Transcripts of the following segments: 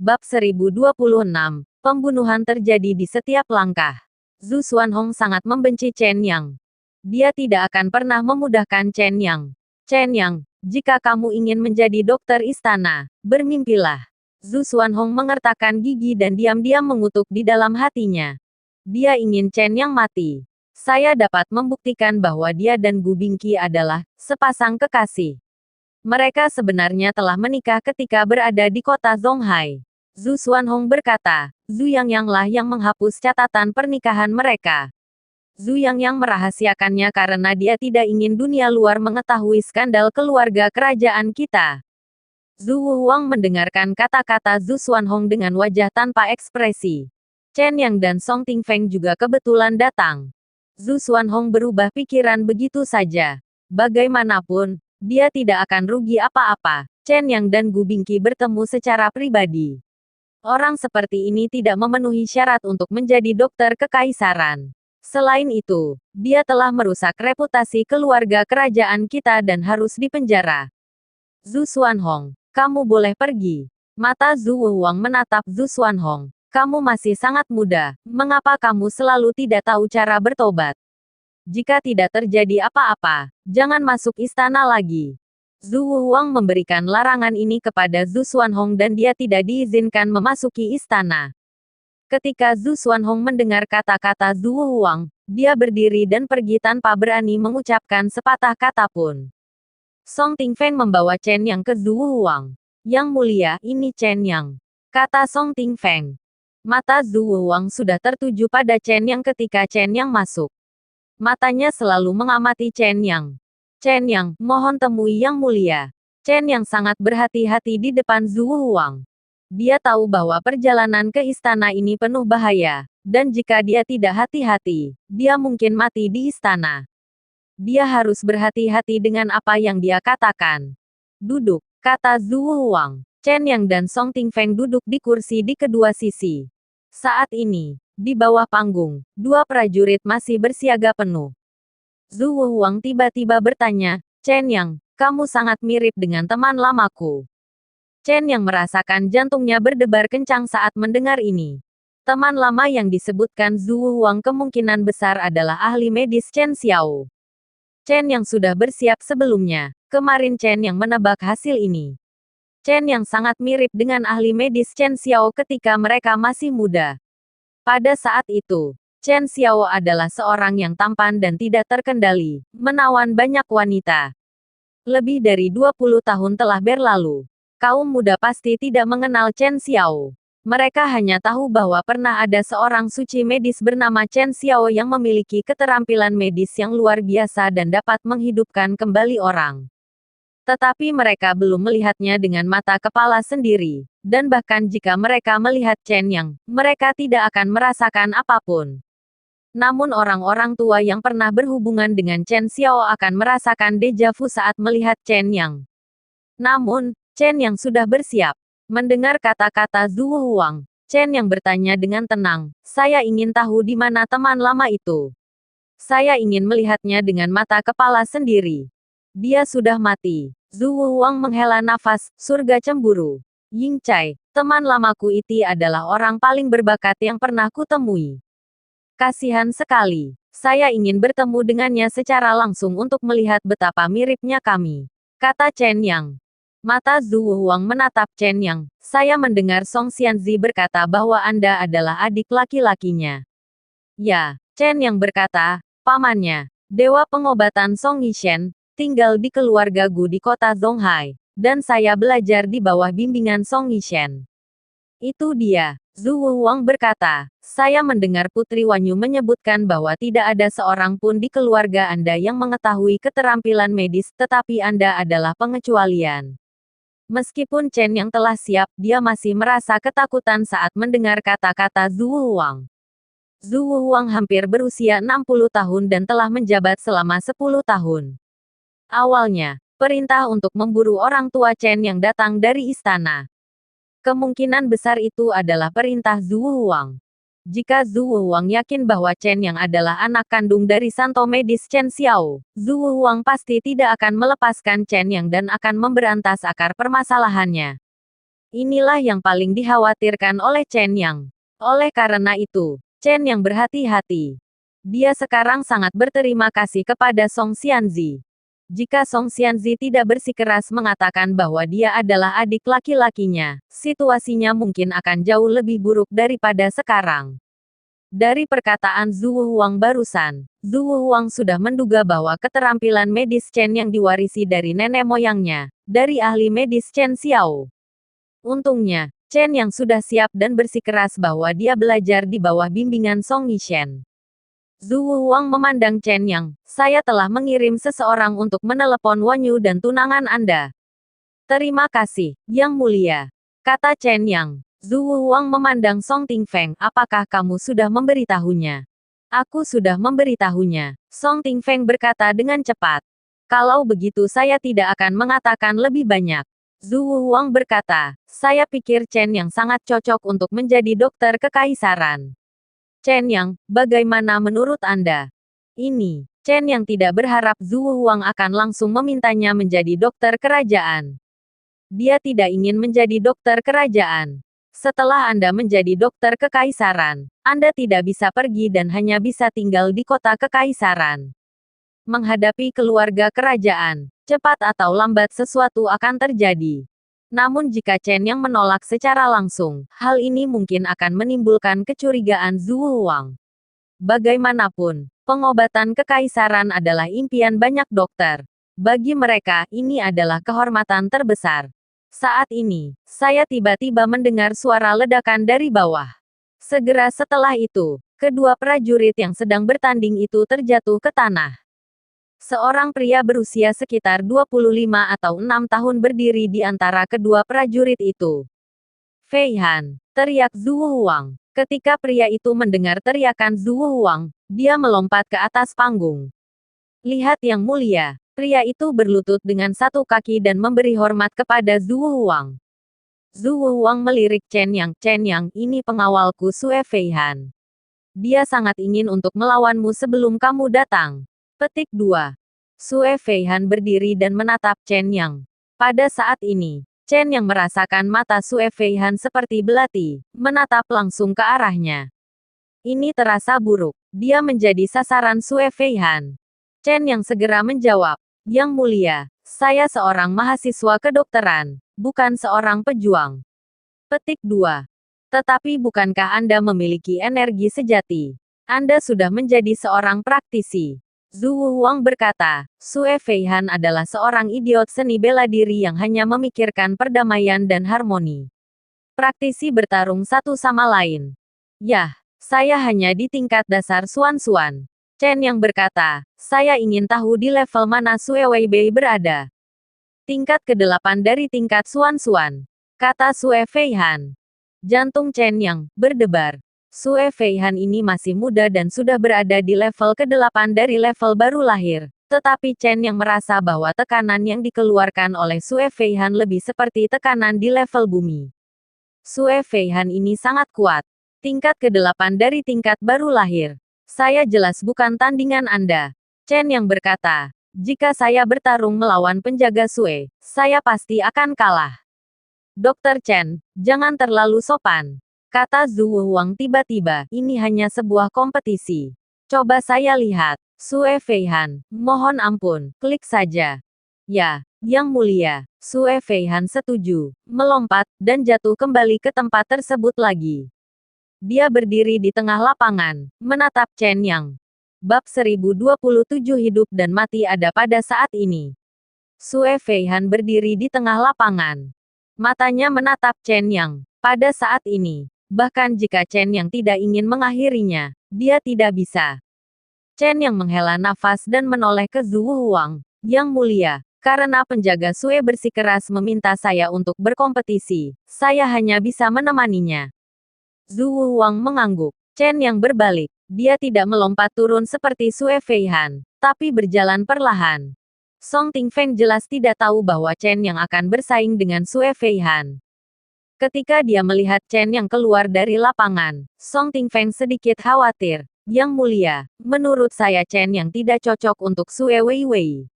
Bab 1026, pembunuhan terjadi di setiap langkah. Zhu Xuanhong sangat membenci Chen Yang. Dia tidak akan pernah memudahkan Chen Yang. Chen Yang, jika kamu ingin menjadi dokter istana, bermimpilah. Zhu Xuanhong mengertakkan gigi dan diam-diam mengutuk di dalam hatinya. Dia ingin Chen Yang mati. Saya dapat membuktikan bahwa dia dan Gu Bingqi adalah sepasang kekasih. Mereka sebenarnya telah menikah ketika berada di kota Zonghai. Zhu Xuanhong berkata, Zhu Yangyang lah yang menghapus catatan pernikahan mereka. Zhu Yangyang merahasiakannya karena dia tidak ingin dunia luar mengetahui skandal keluarga kerajaan kita. Zhu Wuhuang mendengarkan kata-kata Zhu Xuanhong dengan wajah tanpa ekspresi. Chen Yang dan Song Tingfeng juga kebetulan datang. Zhu Xuanhong berubah pikiran begitu saja. Bagaimanapun, dia tidak akan rugi apa-apa. Chen Yang dan Gu Bingqi bertemu secara pribadi. Orang seperti ini tidak memenuhi syarat untuk menjadi dokter kekaisaran. Selain itu, dia telah merusak reputasi keluarga kerajaan kita dan harus dipenjara. Zhu Xuanhong, kamu boleh pergi. Mata Zhu Wuhuang menatap Zhu Xuanhong. Kamu masih sangat muda, mengapa kamu selalu tidak tahu cara bertobat? Jika tidak terjadi apa-apa, jangan masuk istana lagi. Zhu Wuhuang memberikan larangan ini kepada Zhu Xuanhong dan dia tidak diizinkan memasuki istana. Ketika Zhu Xuanhong mendengar kata-kata Zhu Wuhuang, dia berdiri dan pergi tanpa berani mengucapkan sepatah kata pun. Song Tingfeng membawa Chen Yang ke Zhu Wuhuang. Yang mulia, ini Chen Yang, kata Song Tingfeng. Mata Zhu Wuhuang sudah tertuju pada Chen Yang ketika Chen Yang masuk. Matanya selalu mengamati Chen Yang. Chen Yang, mohon temui Yang mulia. Chen Yang sangat berhati-hati di depan Zhu Wuhuang. Dia tahu bahwa perjalanan ke istana ini penuh bahaya, dan jika dia tidak hati-hati, dia mungkin mati di istana. Dia harus berhati-hati dengan apa yang dia katakan. Duduk, kata Zhu Wuhuang. Chen Yang dan Song Tingfeng duduk di kursi di kedua sisi. Saat ini, di bawah panggung, dua prajurit masih bersiaga penuh. Zhu Wuhuang tiba-tiba bertanya, Chen Yang, kamu sangat mirip dengan teman lamaku. Chen Yang merasakan jantungnya berdebar kencang saat mendengar ini. Teman lama yang disebutkan Zhu Wuhuang kemungkinan besar adalah ahli medis Chen Xiao. Chen Yang sudah bersiap sebelumnya. Kemarin Chen Yang menebak hasil ini. Chen Yang sangat mirip dengan ahli medis Chen Xiao ketika mereka masih muda. Pada saat itu, Chen Xiao adalah seorang yang tampan dan tidak terkendali, menawan banyak wanita. Lebih dari 20 tahun telah berlalu. Kaum muda pasti tidak mengenal Chen Xiao. Mereka hanya tahu bahwa pernah ada seorang suci medis bernama Chen Xiao yang memiliki keterampilan medis yang luar biasa dan dapat menghidupkan kembali orang. Tetapi mereka belum melihatnya dengan mata kepala sendiri, dan bahkan jika mereka melihat Chen Yang, mereka tidak akan merasakan apapun. Namun orang-orang tua yang pernah berhubungan dengan Chen Xiao akan merasakan deja vu saat melihat Chen Yang. Namun, Chen Yang sudah bersiap. Mendengar kata-kata Zhu Wuhuang, Chen Yang bertanya dengan tenang, saya ingin tahu di mana teman lama itu. Saya ingin melihatnya dengan mata kepala sendiri. Dia sudah mati. Zhu Wuhuang menghela nafas, surga cemburu. Ying Cai, teman lamaku itu adalah orang paling berbakat yang pernah kutemui. Kasihan sekali. Saya ingin bertemu dengannya secara langsung untuk melihat betapa miripnya kami, kata Chen Yang. Mata Zhu Wuhuang menatap Chen Yang. Saya mendengar Song Xianzi berkata bahwa Anda adalah adik laki-lakinya. Ya, Chen Yang berkata, pamannya, dewa pengobatan Song Yishen, tinggal di keluarga Gu di kota Zonghai, dan saya belajar di bawah bimbingan Song Yishen. Itu dia. Zhu Wuhuang berkata, saya mendengar Putri Wanyu menyebutkan bahwa tidak ada seorang pun di keluarga Anda yang mengetahui keterampilan medis, tetapi Anda adalah pengecualian. Meskipun Chen Yang telah siap, dia masih merasa ketakutan saat mendengar kata-kata Zhu Wuhuang. Zhu Wuhuang hampir berusia 60 tahun dan telah menjabat selama 10 tahun. Awalnya, perintah untuk memburu orang tua Chen Yang datang dari istana. Kemungkinan besar itu adalah perintah Zhu Wuhuang. Jika Zhu Wuhuang yakin bahwa Chen Yang adalah anak kandung dari santo medis Chen Xiao, Zhu Wuhuang pasti tidak akan melepaskan Chen Yang dan akan memberantas akar permasalahannya. Inilah yang paling dikhawatirkan oleh Chen Yang. Oleh karena itu, Chen Yang berhati-hati. Dia sekarang sangat berterima kasih kepada Song Xianzi. Jika Song Xianzi tidak bersikeras mengatakan bahwa dia adalah adik laki-lakinya, situasinya mungkin akan jauh lebih buruk daripada sekarang. Dari perkataan Zhu Huang barusan, Zhu Huang sudah menduga bahwa keterampilan medis Chen yang diwarisi dari nenek moyangnya, dari ahli medis Chen Xiao. Untungnya, Chen yang sudah siap dan bersikeras bahwa dia belajar di bawah bimbingan Song Yishen. Zhu Huang memandang Chen Yang, saya telah mengirim seseorang untuk menelepon Wanyu dan tunangan Anda. Terima kasih, Yang Mulia, kata Chen Yang. Zhu Huang memandang Song Tingfeng, apakah kamu sudah memberitahunya? Aku sudah memberitahunya, Song Tingfeng berkata dengan cepat. Kalau begitu saya tidak akan mengatakan lebih banyak. Zhu Huang berkata, saya pikir Chen Yang sangat cocok untuk menjadi dokter kekaisaran. Chen Yang, bagaimana menurut Anda? Ini, Chen Yang tidak berharap Zhu Huang akan langsung memintanya menjadi dokter kerajaan. Dia tidak ingin menjadi dokter kerajaan. Setelah Anda menjadi dokter kekaisaran, Anda tidak bisa pergi dan hanya bisa tinggal di kota kekaisaran. Menghadapi keluarga kerajaan, cepat atau lambat sesuatu akan terjadi. Namun jika Chen yang menolak secara langsung, hal ini mungkin akan menimbulkan kecurigaan Zhu Huang. Bagaimanapun, pengobatan kekaisaran adalah impian banyak dokter. Bagi mereka, ini adalah kehormatan terbesar. Saat ini, saya tiba-tiba mendengar suara ledakan dari bawah. Segera setelah itu, kedua prajurit yang sedang bertanding itu terjatuh ke tanah. Seorang pria berusia sekitar 25 atau 6 tahun berdiri di antara kedua prajurit itu. Fei Han, teriak Zhu Huang. Ketika pria itu mendengar teriakan Zhu Huang, dia melompat ke atas panggung. Lihat Yang Mulia. Pria itu berlutut dengan satu kaki dan memberi hormat kepada Zhu Huang. Zhu Huang melirik Chen Yang, ini pengawalku Sue Fei Han. Dia sangat ingin untuk melawanmu sebelum kamu datang. Petik 2. Sue Fei Han berdiri dan menatap Chen Yang. Pada saat ini, Chen Yang merasakan mata Sue Fei Han seperti belati, menatap langsung ke arahnya. Ini terasa buruk. Dia menjadi sasaran Sue Fei Han. Chen yang segera menjawab, Yang Mulia, saya seorang mahasiswa kedokteran, bukan seorang pejuang. Petik 2. Tetapi bukankah Anda memiliki energi sejati? Anda sudah menjadi seorang praktisi. Zhu Huang berkata, Sue Fei Han adalah seorang idiot seni bela diri yang hanya memikirkan perdamaian dan harmoni. Praktisi bertarung satu sama lain. Yah, saya hanya di tingkat dasar Suan-Suan. Chen yang berkata, saya ingin tahu di level mana Sue Weibei berada. Tingkat ke-8 dari tingkat Suan-Suan, kata Sue Fei Han. Jantung Chen yang berdebar. Sue Fei Han ini masih muda dan sudah berada di level ke-8 dari level baru lahir. Tetapi Chen yang merasa bahwa tekanan yang dikeluarkan oleh Sue Fei Han lebih seperti tekanan di level bumi. Sue Fei Han ini sangat kuat. Tingkat ke-8 dari tingkat baru lahir. Saya jelas bukan tandingan Anda. Chen yang berkata, jika saya bertarung melawan penjaga Sue, saya pasti akan kalah. Dr. Chen, jangan terlalu sopan. Kata Zhu Huang tiba-tiba, ini hanya sebuah kompetisi. Coba saya lihat. Sue Fei Han, mohon ampun, klik saja. Ya, Yang Mulia. Sue Fei Han setuju, melompat, dan jatuh kembali ke tempat tersebut lagi. Dia berdiri di tengah lapangan, menatap Chen Yang. Bab 1027 hidup dan mati ada pada saat ini. Sue Fei Han berdiri di tengah lapangan. Matanya menatap Chen Yang. Pada saat ini, bahkan jika Chen Yang tidak ingin mengakhirinya, dia tidak bisa. Chen Yang menghela nafas dan menoleh ke Zhu Huang. Yang Mulia, karena penjaga Sue bersikeras meminta saya untuk berkompetisi, saya hanya bisa menemaninya. Zhu Huang mengangguk. Chen yang berbalik. Dia tidak melompat turun seperti Sue Fei Han, tapi berjalan perlahan. Song Tingfeng jelas tidak tahu bahwa Chen yang akan bersaing dengan Sue Fei Han. Ketika dia melihat Chen yang keluar dari lapangan, Song Tingfeng sedikit khawatir. Yang Mulia, menurut saya Chen yang tidak cocok untuk Sue Weiwei.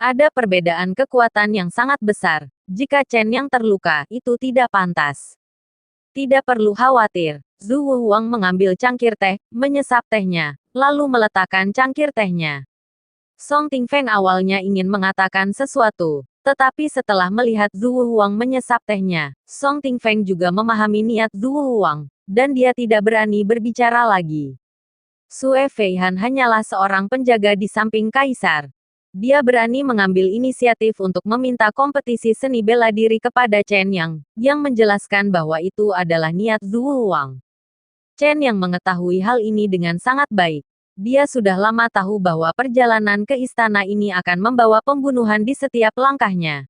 Ada perbedaan kekuatan yang sangat besar. Jika Chen Yang terluka, itu tidak pantas. Tidak perlu khawatir. Zhu Wuhuang mengambil cangkir teh, menyesap tehnya, lalu meletakkan cangkir tehnya. Song Tingfeng awalnya ingin mengatakan sesuatu, tetapi setelah melihat Zhu Wuhuang menyesap tehnya, Song Tingfeng juga memahami niat Zhu Wuhuang, dan dia tidak berani berbicara lagi. Sue Feihan hanyalah seorang penjaga di samping kaisar. Dia berani mengambil inisiatif untuk meminta kompetisi seni bela diri kepada Chen Yang, yang menjelaskan bahwa itu adalah niat Zhu Wuhuang. Chen Yang mengetahui hal ini dengan sangat baik. Dia sudah lama tahu bahwa perjalanan ke istana ini akan membawa pembunuhan di setiap langkahnya.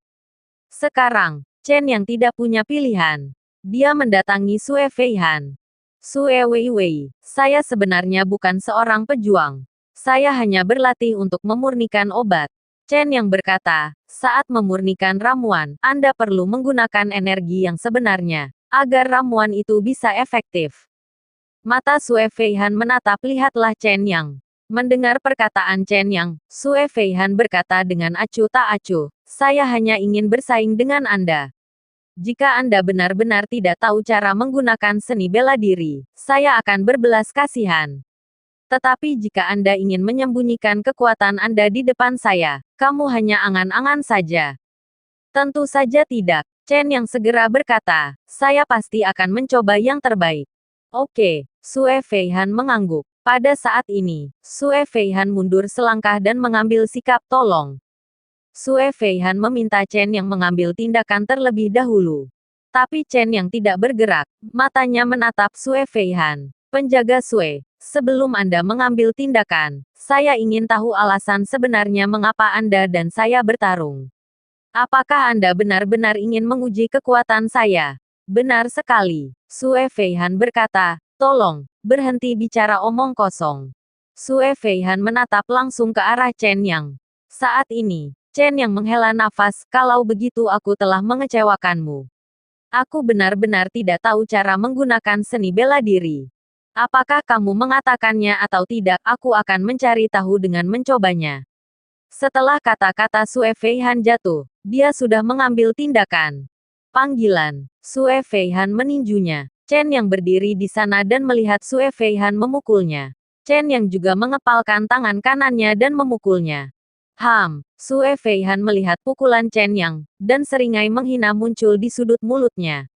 Sekarang, Chen Yang tidak punya pilihan. Dia mendatangi Sue Feihan. Sue Weiwei, saya sebenarnya bukan seorang pejuang. Saya hanya berlatih untuk memurnikan obat. Chen Yang berkata, saat memurnikan ramuan, Anda perlu menggunakan energi yang sebenarnya, agar ramuan itu bisa efektif. Mata Sue Feihan menatap lihatlah Chen Yang. Mendengar perkataan Chen Yang, Sue Feihan berkata dengan acuh tak acuh, saya hanya ingin bersaing dengan Anda. Jika Anda benar-benar tidak tahu cara menggunakan seni bela diri, saya akan berbelas kasihan. Tetapi jika Anda ingin menyembunyikan kekuatan Anda di depan saya, kamu hanya angan-angan saja. Tentu saja tidak. Chen Yang segera berkata, saya pasti akan mencoba yang terbaik. Oke, Sue Feihan mengangguk. Pada saat ini, Sue Feihan mundur selangkah dan mengambil sikap tolong. Sue Feihan meminta Chen Yang mengambil tindakan terlebih dahulu. Tapi Chen Yang tidak bergerak, matanya menatap Sue Feihan. Penjaga Sue, sebelum Anda mengambil tindakan, saya ingin tahu alasan sebenarnya mengapa Anda dan saya bertarung. Apakah Anda benar-benar ingin menguji kekuatan saya? Benar sekali, Sue Feihan berkata, tolong, berhenti bicara omong kosong. Sue Feihan menatap langsung ke arah Chen Yang. Saat ini, Chen Yang menghela nafas, kalau begitu aku telah mengecewakanmu. Aku benar-benar tidak tahu cara menggunakan seni bela diri. Apakah kamu mengatakannya atau tidak, aku akan mencari tahu dengan mencobanya. Setelah kata-kata Sue Feihan jatuh, dia sudah mengambil tindakan. Panggilan. Sue Feihan meninjunya. Chen Yang berdiri di sana dan melihat Sue Feihan memukulnya. Chen Yang juga mengepalkan tangan kanannya dan memukulnya. Sue Feihan melihat pukulan Chen Yang, dan seringai menghina muncul di sudut mulutnya.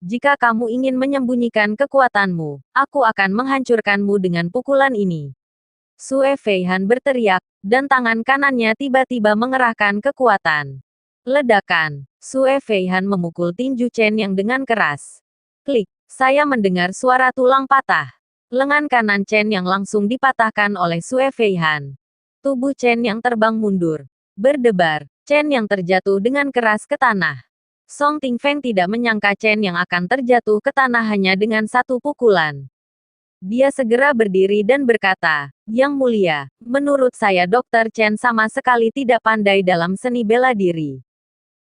Jika kamu ingin menyembunyikan kekuatanmu, aku akan menghancurkanmu dengan pukulan ini. Sue Feihan berteriak, dan tangan kanannya tiba-tiba mengerahkan kekuatan. Ledakan. Sue Feihan memukul tinju Chen Yang dengan keras. Klik, saya mendengar suara tulang patah. Lengan kanan Chen Yang langsung dipatahkan oleh Sue Feihan. Tubuh Chen Yang terbang mundur. Berdebar, Chen Yang terjatuh dengan keras ke tanah. Song Tingfeng tidak menyangka Chen Yang akan terjatuh ke tanah hanya dengan satu pukulan. Dia segera berdiri dan berkata, Yang Mulia, menurut saya Dr. Chen sama sekali tidak pandai dalam seni bela diri.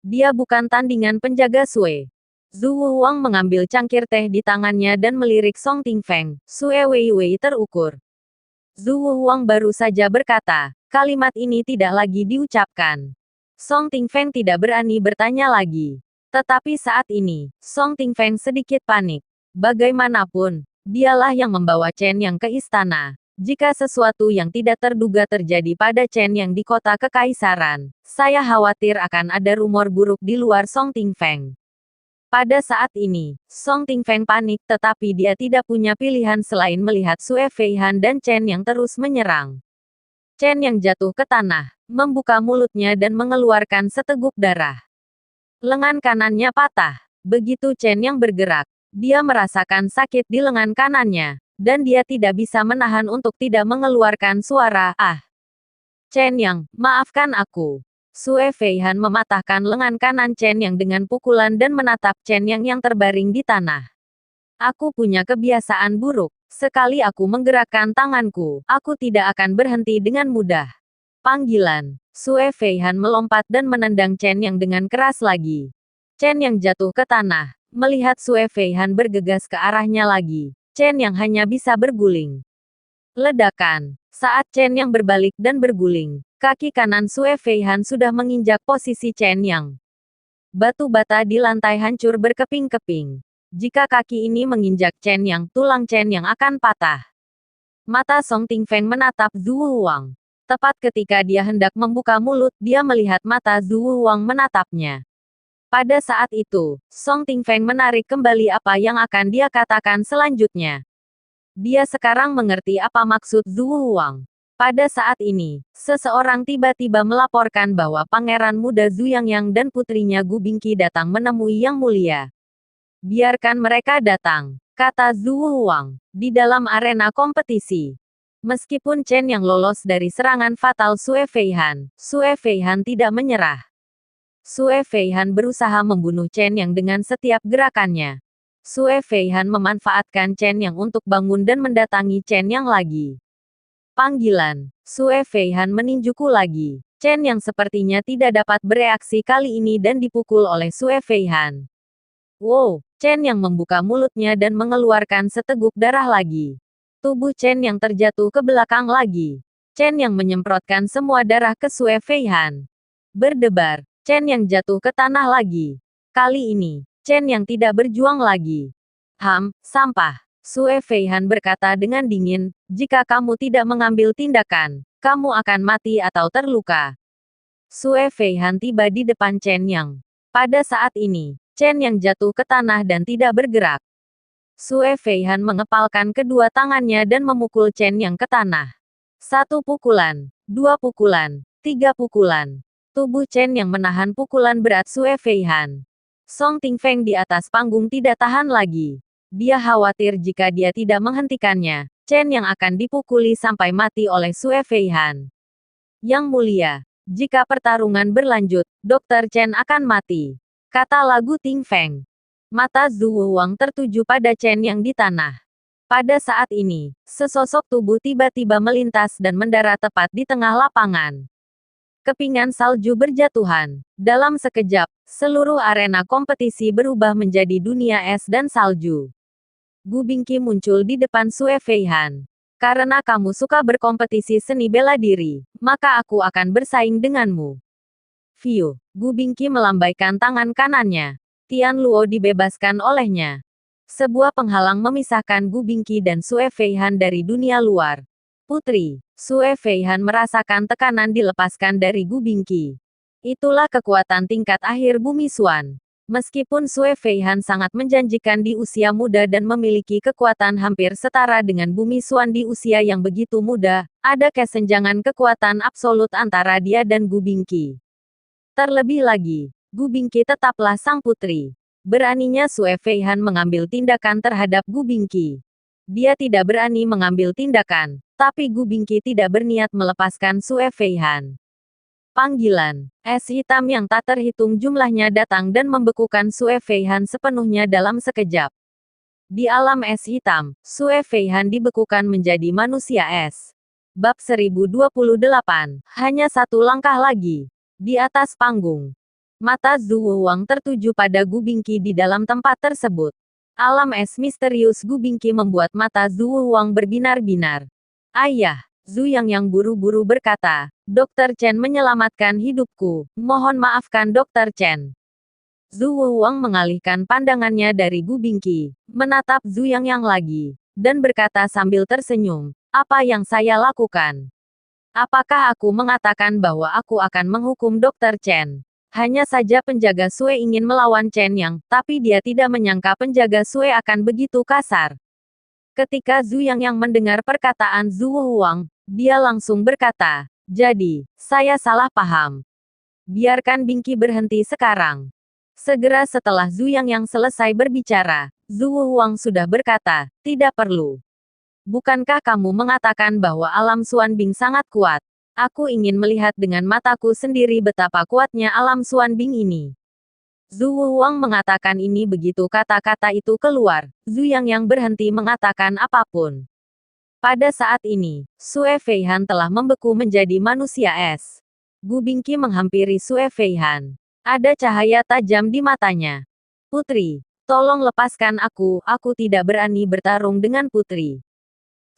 Dia bukan tandingan penjaga Sue. Zhu Wuhuang mengambil cangkir teh di tangannya dan melirik Song Tingfeng. Sue Weiwei terukur. Zhu Wuhuang baru saja berkata, kalimat ini tidak lagi diucapkan. Song Tingfeng tidak berani bertanya lagi. Tetapi saat ini, Song Tingfeng sedikit panik. Bagaimanapun, dialah yang membawa Chen Yang ke istana. Jika sesuatu yang tidak terduga terjadi pada Chen Yang di kota kekaisaran, saya khawatir akan ada rumor buruk di luar Song Tingfeng. Pada saat ini, Song Tingfeng panik tetapi dia tidak punya pilihan selain melihat Sue Feihan dan Chen Yang terus menyerang. Chen Yang jatuh ke tanah, membuka mulutnya dan mengeluarkan seteguk darah. Lengan kanannya patah. Begitu Chen Yang bergerak, dia merasakan sakit di lengan kanannya, dan dia tidak bisa menahan untuk tidak mengeluarkan suara, "Ah." Chen Yang, maafkan aku. Sue Feihan mematahkan lengan kanan Chen Yang dengan pukulan dan menatap Chen Yang yang terbaring di tanah. Aku punya kebiasaan buruk. Sekali aku menggerakkan tanganku, aku tidak akan berhenti dengan mudah. Panggilan. Sue Feihan melompat dan menendang Chen Yang dengan keras lagi. Chen Yang jatuh ke tanah. Melihat Sue Feihan bergegas ke arahnya lagi, Chen Yang hanya bisa berguling. Ledakan. Saat Chen Yang berbalik dan berguling, kaki kanan Sue Feihan sudah menginjak posisi Chen Yang. Batu bata di lantai hancur berkeping-keping. Jika kaki ini menginjak Chen Yang, tulang Chen Yang akan patah. Mata Song Tingfeng menatap Zhu Wang. Tepat ketika dia hendak membuka mulut, dia melihat mata Zhu Wang menatapnya. Pada saat itu, Song Tingfeng menarik kembali apa yang akan dia katakan selanjutnya. Dia sekarang mengerti apa maksud Zhu Wang. Pada saat ini, seseorang tiba-tiba melaporkan bahwa Pangeran Muda Zhu Yangyang dan putrinya Gu Bingqi datang menemui Yang Mulia. Biarkan mereka datang, kata Zhu Wang, di dalam arena kompetisi. Meskipun Chen Yang lolos dari serangan fatal Sue Feihan tidak menyerah. Sue Feihan berusaha membunuh Chen Yang dengan setiap gerakannya. Sue Feihan memanfaatkan Chen Yang untuk bangun dan mendatangi Chen Yang lagi. Panggilan. Sue Feihan meninjuku lagi. Chen Yang sepertinya tidak dapat bereaksi kali ini dan dipukul oleh Sue Feihan. Wow, Chen Yang membuka mulutnya dan mengeluarkan seteguk darah lagi. Tubuh Chen Yang terjatuh ke belakang lagi. Chen Yang menyemprotkan semua darah ke Sue Feihan. Berdebar, Chen Yang jatuh ke tanah lagi. Kali ini, Chen Yang tidak berjuang lagi. Sampah. Sue Feihan berkata dengan dingin, jika kamu tidak mengambil tindakan, kamu akan mati atau terluka. Sue Feihan tiba di depan Chen Yang. Pada saat ini, Chen Yang jatuh ke tanah dan tidak bergerak. Sue Feihan mengepalkan kedua tangannya dan memukul Chen Yang ke tanah. 1 pukulan, 2 pukulan, 3 pukulan. Tubuh Chen Yang menahan pukulan berat Sue Feihan. Song Tingfeng di atas panggung tidak tahan lagi. Dia khawatir jika dia tidak menghentikannya, Chen Yang akan dipukuli sampai mati oleh Sue Feihan. Yang Mulia, jika pertarungan berlanjut, Dr. Chen akan mati, kata lagu Tingfeng. Mata Zhu Wang tertuju pada Chen Yang di tanah. Pada saat ini, sesosok tubuh tiba-tiba melintas dan mendarat tepat di tengah lapangan. Kepingan salju berjatuhan. Dalam sekejap, seluruh arena kompetisi berubah menjadi dunia es dan salju. Gu Bingqi muncul di depan Sue Feihan. Karena kamu suka berkompetisi seni bela diri, maka aku akan bersaing denganmu. Gu Bingqi melambaikan tangan kanannya. Tian Luo dibebaskan olehnya. Sebuah penghalang memisahkan Gu Bingqi dan Sue Feihan dari dunia luar. Putri, Sue Feihan merasakan tekanan dilepaskan dari Gu Bingqi. Itulah kekuatan tingkat akhir Bumi Xuan. Meskipun Sue Feihan sangat menjanjikan di usia muda dan memiliki kekuatan hampir setara dengan Bumi Xuan di usia yang begitu muda, ada kesenjangan kekuatan absolut antara dia dan Gu Bingqi. Terlebih lagi, Gu Bingqi tetaplah sang putri. Beraninya Sue Feihan mengambil tindakan terhadap Gu Bingqi. Dia tidak berani mengambil tindakan, tapi Gu Bingqi tidak berniat melepaskan Sue Feihan. Panggilan. Es hitam yang tak terhitung jumlahnya datang dan membekukan Sue Feihan sepenuhnya dalam sekejap. Di alam es hitam, Sue Feihan dibekukan menjadi manusia es. Bab 1028. Hanya satu langkah lagi. Di atas panggung. Mata Zhu Wang tertuju pada Gu Bingqi di dalam tempat tersebut. Alam es misterius Gu Bingqi membuat mata Zhu Wang berbinar-binar. Ayah. Zhu Yangyang buru-buru berkata, Dr. Chen menyelamatkan hidupku, mohon maafkan Dr. Chen. Zhu Wang mengalihkan pandangannya dari Gu Bingqi, menatap Zhu Yangyang lagi, dan berkata sambil tersenyum, apa yang saya lakukan? Apakah aku mengatakan bahwa aku akan menghukum Dr. Chen? Hanya saja penjaga Sue ingin melawan Chen Yang, tapi dia tidak menyangka penjaga Sue akan begitu kasar. Ketika Zhu Yangyang mendengar perkataan Zhu Wang, dia langsung berkata, jadi, saya salah paham. Biarkan Bingqi berhenti sekarang. Segera setelah Zhu Yangyang selesai berbicara, Zhu Wang sudah berkata, tidak perlu. Bukankah kamu mengatakan bahwa alam Xuanbing sangat kuat? Aku ingin melihat dengan mataku sendiri betapa kuatnya alam Xuanbing ini. Zhu Wang mengatakan ini begitu kata-kata itu keluar, Zhu Yangyang berhenti mengatakan apapun. Pada saat ini, Sue Feihan telah membeku menjadi manusia es. Gu Bingqi menghampiri Sue Feihan. Ada cahaya tajam di matanya. Putri, tolong lepaskan aku tidak berani bertarung dengan putri.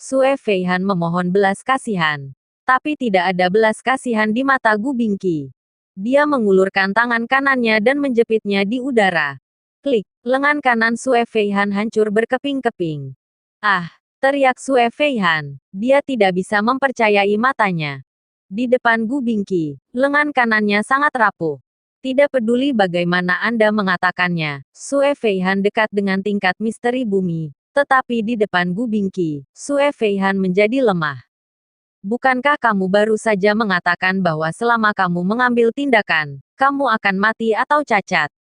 Sue Feihan memohon belas kasihan. Tapi tidak ada belas kasihan di mata Gu Bingqi. Dia mengulurkan tangan kanannya dan menjepitnya di udara. Klik, lengan kanan Sue Feihan hancur berkeping-keping. Ah, teriak Sue Feihan. Dia tidak bisa mempercayai matanya. Di depan Gu Bingqi, lengan kanannya sangat rapuh. Tidak peduli bagaimana Anda mengatakannya, Sue Feihan dekat dengan tingkat misteri bumi. Tetapi di depan Gu Bingqi, Sue Feihan menjadi lemah. Bukankah kamu baru saja mengatakan bahwa selama kamu mengambil tindakan, kamu akan mati atau cacat?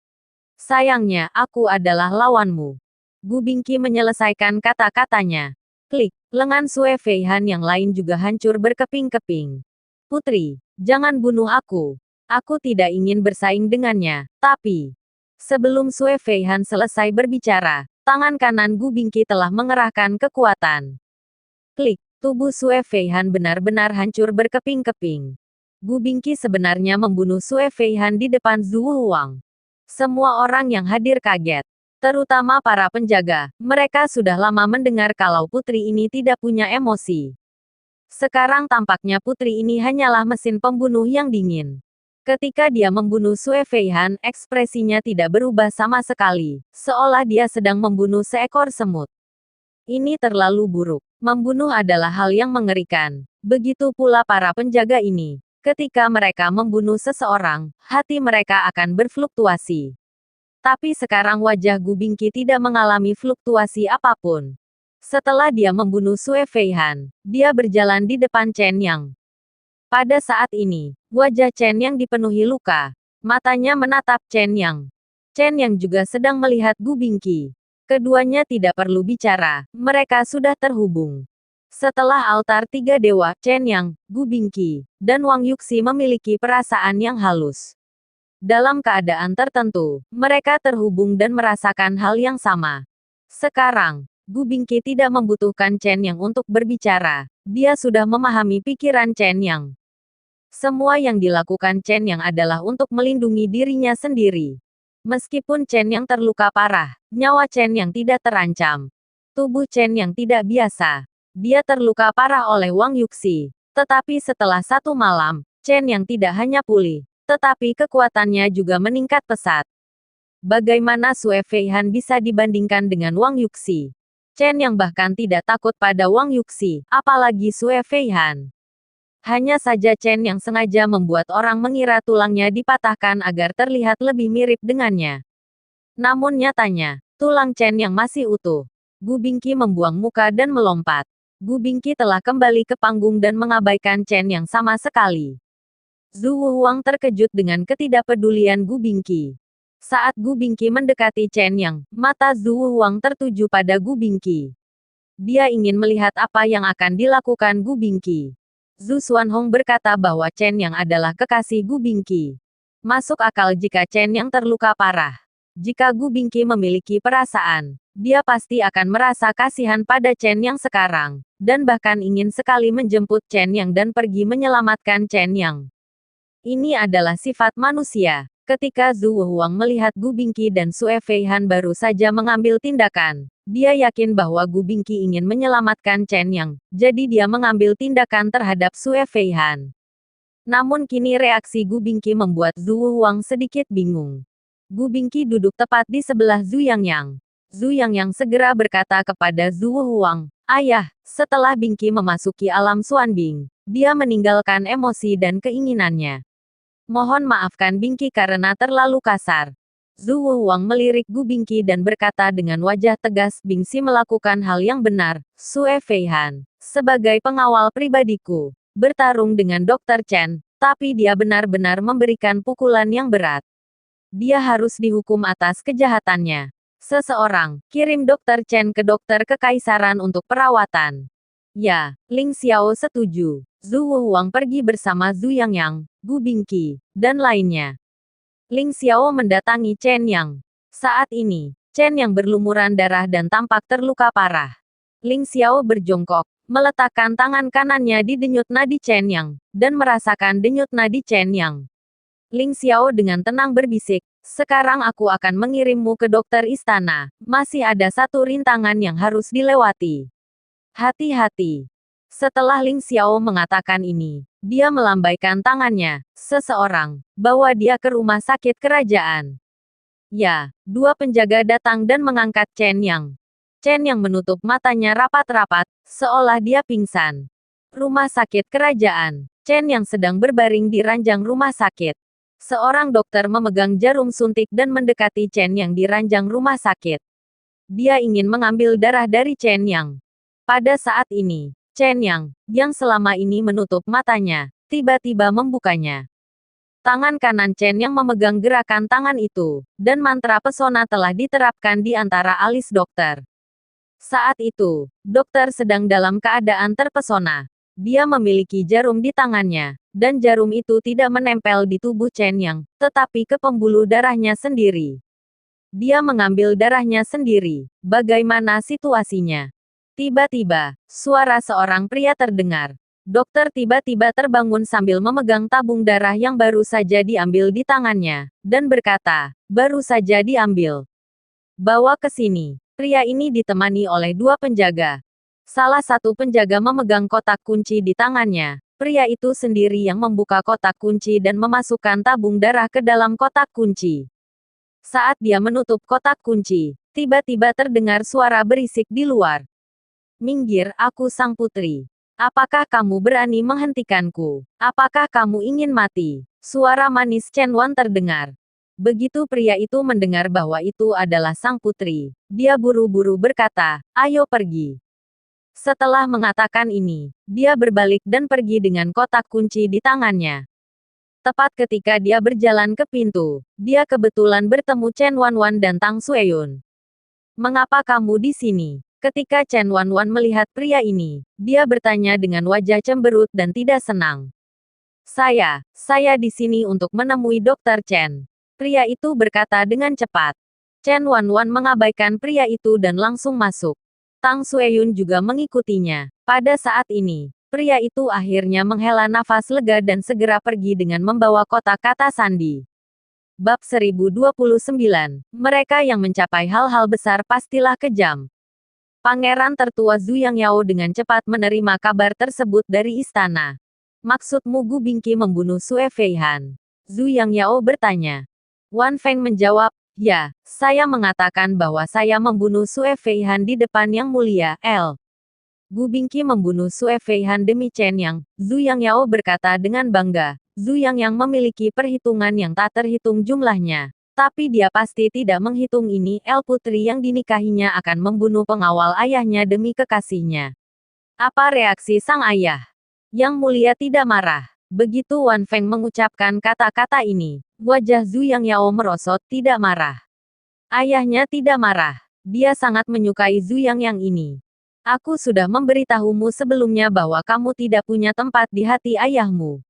Sayangnya, aku adalah lawanmu. Gu Bingqi menyelesaikan kata-katanya. Klik, lengan Sue Feihan yang lain juga hancur berkeping-keping. Putri, jangan bunuh aku. Aku tidak ingin bersaing dengannya, tapi... Sebelum Sue Feihan selesai berbicara, tangan kanan Gu Bingqi telah mengerahkan kekuatan. Klik. Tubuh Sue Feihan benar-benar hancur berkeping-keping. Gu Bingqi sebenarnya membunuh Sue Feihan di depan Zhu Huang. Semua orang yang hadir kaget. Terutama para penjaga, mereka sudah lama mendengar kalau putri ini tidak punya emosi. Sekarang tampaknya putri ini hanyalah mesin pembunuh yang dingin. Ketika dia membunuh Sue Feihan, ekspresinya tidak berubah sama sekali, seolah dia sedang membunuh seekor semut. Ini terlalu buruk. Membunuh adalah hal yang mengerikan. Begitu pula para penjaga ini. Ketika mereka membunuh seseorang, hati mereka akan berfluktuasi. Tapi sekarang wajah Gu Bingqi tidak mengalami fluktuasi apapun. Setelah dia membunuh Sue Feihan, dia berjalan di depan Chen Yang. Pada saat ini, wajah Chen Yang dipenuhi luka. Matanya menatap Chen Yang. Chen Yang juga sedang melihat Gu Bingqi. Keduanya tidak perlu bicara, mereka sudah terhubung. Setelah altar tiga dewa, Chen Yang, Gu Bingqi, dan Wang Yuxi memiliki perasaan yang halus. Dalam keadaan tertentu, mereka terhubung dan merasakan hal yang sama. Sekarang, Gu Bingqi tidak membutuhkan Chen Yang untuk berbicara, dia sudah memahami pikiran Chen Yang. Semua yang dilakukan Chen Yang adalah untuk melindungi dirinya sendiri. Meskipun Chen Yang terluka parah, nyawa Chen Yang tidak terancam. Tubuh Chen Yang tidak biasa. Dia terluka parah oleh Wang Yuxi. Tetapi setelah satu malam, Chen Yang tidak hanya pulih, tetapi kekuatannya juga meningkat pesat. Bagaimana Sue Feihan bisa dibandingkan dengan Wang Yuxi? Chen Yang bahkan tidak takut pada Wang Yuxi, apalagi Sue Feihan. Hanya saja Chen Yang sengaja membuat orang mengira tulangnya dipatahkan agar terlihat lebih mirip dengannya. Namun nyatanya, tulang Chen Yang masih utuh. Gu Bingqi membuang muka dan melompat. Gu Bingqi telah kembali ke panggung dan mengabaikan Chen Yang sama sekali. Zhu Huang terkejut dengan ketidakpedulian Gu Bingqi. Saat Gu Bingqi mendekati Chen Yang, mata Zhu Huang tertuju pada Gu Bingqi. Dia ingin melihat apa yang akan dilakukan Gu Bingqi. Zhu Xuanhong berkata bahwa Chen Yang adalah kekasih Gu Bingqi. Masuk akal jika Chen Yang terluka parah. Jika Gu Bingqi memiliki perasaan, dia pasti akan merasa kasihan pada Chen Yang sekarang, dan bahkan ingin sekali menjemput Chen Yang dan pergi menyelamatkan Chen Yang. Ini adalah sifat manusia. Ketika Zhu Huang melihat Gu Bingqi dan Sue Feihan baru saja mengambil tindakan, dia yakin bahwa Gu Bingqi ingin menyelamatkan Chen Yang, jadi dia mengambil tindakan terhadap Sue Feihan. Namun kini reaksi Gu Bingqi membuat Zhu Huang sedikit bingung. Gu Bingqi duduk tepat di sebelah Zhu Yangyang. Zhu Yangyang segera berkata kepada Zhu Huang, "Ayah, setelah Bingqi memasuki alam Xuanbing, dia meninggalkan emosi dan keinginannya. Mohon maafkan Bingqi karena terlalu kasar." Zhu Huang melirik Gu Bingqi dan berkata dengan wajah tegas, "Bingqi melakukan hal yang benar, Sue Feihan. Sebagai pengawal pribadiku, bertarung dengan Dr. Chen, tapi dia benar-benar memberikan pukulan yang berat. Dia harus dihukum atas kejahatannya. Seseorang, kirim Dr. Chen ke dokter kekaisaran untuk perawatan." Ya, Ling Xiao setuju. Zhu Huang pergi bersama Zhu Yangyang, Gu Bingqi, dan lainnya. Ling Xiao mendatangi Chen Yang. Saat ini, Chen Yang berlumuran darah dan tampak terluka parah. Ling Xiao berjongkok, meletakkan tangan kanannya di denyut nadi Chen Yang, dan merasakan denyut nadi Chen Yang. Ling Xiao dengan tenang berbisik, "Sekarang aku akan mengirimmu ke dokter istana. Masih ada satu rintangan yang harus dilewati. Hati-hati." Setelah Ling Xiao mengatakan ini, dia melambaikan tangannya, seseorang, bawa dia ke rumah sakit kerajaan. Ya, dua penjaga datang dan mengangkat Chen Yang. Chen Yang menutup matanya rapat-rapat, seolah dia pingsan. Rumah sakit kerajaan. Chen Yang sedang berbaring di ranjang rumah sakit. Seorang dokter memegang jarum suntik dan mendekati Chen Yang di ranjang rumah sakit. Dia ingin mengambil darah dari Chen Yang. Pada saat ini, Chen Yang, yang selama ini menutup matanya, tiba-tiba membukanya. Tangan kanan Chen yang memegang gerakan tangan itu, dan mantra pesona telah diterapkan di antara alis dokter. Saat itu, dokter sedang dalam keadaan terpesona. Dia memiliki jarum di tangannya, dan jarum itu tidak menempel di tubuh Chen Yang, tetapi ke pembuluh darahnya sendiri. Dia mengambil darahnya sendiri. Bagaimana situasinya? Tiba-tiba, suara seorang pria terdengar. Dokter tiba-tiba terbangun sambil memegang tabung darah yang baru saja diambil di tangannya, dan berkata, "Baru saja diambil. Bawa ke sini." Pria ini ditemani oleh dua penjaga. Salah satu penjaga memegang kotak kunci di tangannya. Pria itu sendiri yang membuka kotak kunci dan memasukkan tabung darah ke dalam kotak kunci. Saat dia menutup kotak kunci, tiba-tiba terdengar suara berisik di luar. "Minggir, aku sang putri. Apakah kamu berani menghentikanku? Apakah kamu ingin mati?" Suara manis Chen Wan terdengar. Begitu pria itu mendengar bahwa itu adalah sang putri, dia buru-buru berkata, "Ayo pergi." Setelah mengatakan ini, dia berbalik dan pergi dengan kotak kunci di tangannya. Tepat ketika dia berjalan ke pintu, dia kebetulan bertemu Chen Wanwan dan Tang Sueyun. "Mengapa kamu di sini?" Ketika Chen Wanwan melihat pria ini, dia bertanya dengan wajah cemberut dan tidak senang. Saya di sini untuk menemui Dr. Chen." Pria itu berkata dengan cepat. Chen Wanwan mengabaikan pria itu dan langsung masuk. Tang Sueyun juga mengikutinya. Pada saat ini, pria itu akhirnya menghela nafas lega dan segera pergi dengan membawa kotak kata sandi. Bab 1029. Mereka yang mencapai hal-hal besar pastilah kejam. Pangeran tertua Zhu Yangyao dengan cepat menerima kabar tersebut dari istana. "Maksudmu Gu Bingqi membunuh Sue Feihan?" Zhu Yangyao bertanya. Wan Feng menjawab, "Ya, saya mengatakan bahwa saya membunuh Sue Feihan di depan Yang Mulia, L. Gu Bingqi membunuh Sue Feihan demi Chen Yang." Zhu Yangyao berkata dengan bangga. Zhu Yang memiliki perhitungan yang tak terhitung jumlahnya. Tapi dia pasti tidak menghitung ini, putri yang dinikahinya akan membunuh pengawal ayahnya demi kekasihnya. Apa reaksi sang ayah? Yang Mulia tidak marah. Begitu Wan Feng mengucapkan kata-kata ini, wajah Zhu Yangyao merosot, tidak marah. Ayahnya tidak marah. Dia sangat menyukai Zhu Yang ini. "Aku sudah memberitahumu sebelumnya bahwa kamu tidak punya tempat di hati ayahmu."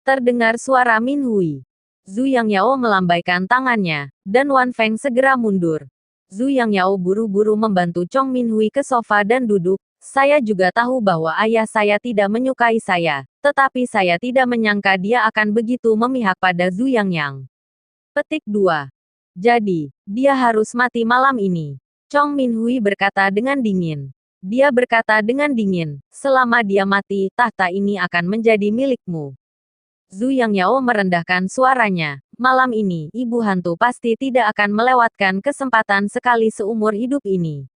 Terdengar suara Min Hui. Zhu Yangyao melambaikan tangannya, dan Wan Feng segera mundur. Zhu Yangyao buru-buru membantu Chong Min Hui ke sofa dan duduk. "Saya juga tahu bahwa ayah saya tidak menyukai saya, tetapi saya tidak menyangka dia akan begitu memihak pada Zhu Yangyang." Petik 2. "Jadi, dia harus mati malam ini." Chong Min Hui berkata dengan dingin. Dia berkata dengan dingin, "Selama dia mati, tahta ini akan menjadi milikmu." Zhu Yangyao merendahkan suaranya. "Malam ini, ibu hantu pasti tidak akan melewatkan kesempatan sekali seumur hidup ini.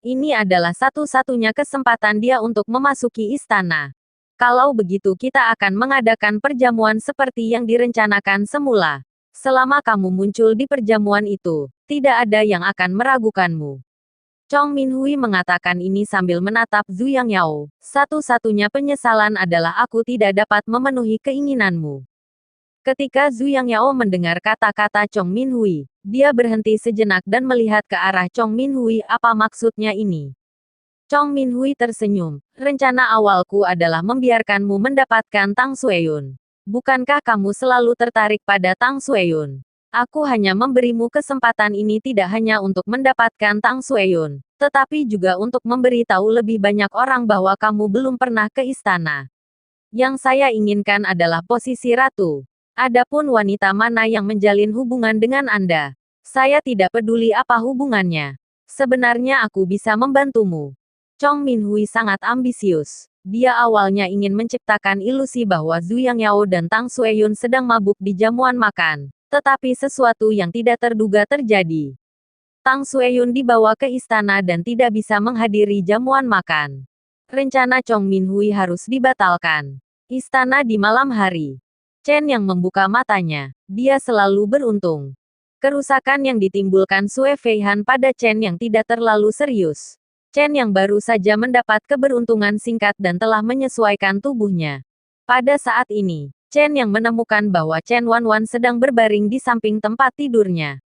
Ini adalah satu-satunya kesempatan dia untuk memasuki istana. Kalau begitu kita akan mengadakan perjamuan seperti yang direncanakan semula. Selama kamu muncul di perjamuan itu, tidak ada yang akan meragukanmu." Chong Min Hui mengatakan ini sambil menatap Zhu Yangyao. "Satu-satunya penyesalan adalah aku tidak dapat memenuhi keinginanmu." Ketika Zhu Yangyao mendengar kata-kata Chong Min Hui, dia berhenti sejenak dan melihat ke arah Chong Min Hui. "Apa maksudnya ini?" Chong Min Hui tersenyum. "Rencana awalku adalah membiarkanmu mendapatkan Tang Sueyun. Bukankah kamu selalu tertarik pada Tang Sueyun? Aku hanya memberimu kesempatan ini tidak hanya untuk mendapatkan Tang Sueyun, tetapi juga untuk memberi tahu lebih banyak orang bahwa kamu belum pernah ke istana. Yang saya inginkan adalah posisi ratu. Adapun wanita mana yang menjalin hubungan dengan Anda, saya tidak peduli apa hubungannya. Sebenarnya aku bisa membantumu." Chong Min Hui sangat ambisius. Dia awalnya ingin menciptakan ilusi bahwa Zhu Yangyao dan Tang Sueyun sedang mabuk di jamuan makan, tetapi sesuatu yang tidak terduga terjadi. Tang Sueyun dibawa ke istana dan tidak bisa menghadiri jamuan makan. Rencana Chong Minhui harus dibatalkan. Istana di malam hari. Chen yang membuka matanya. Dia selalu beruntung. Kerusakan yang ditimbulkan Sue Feihan pada Chen yang tidak terlalu serius. Chen yang baru saja mendapat keberuntungan singkat dan telah menyesuaikan tubuhnya. Pada saat ini, Chen yang menemukan bahwa Chen Wanwan sedang berbaring di samping tempat tidurnya.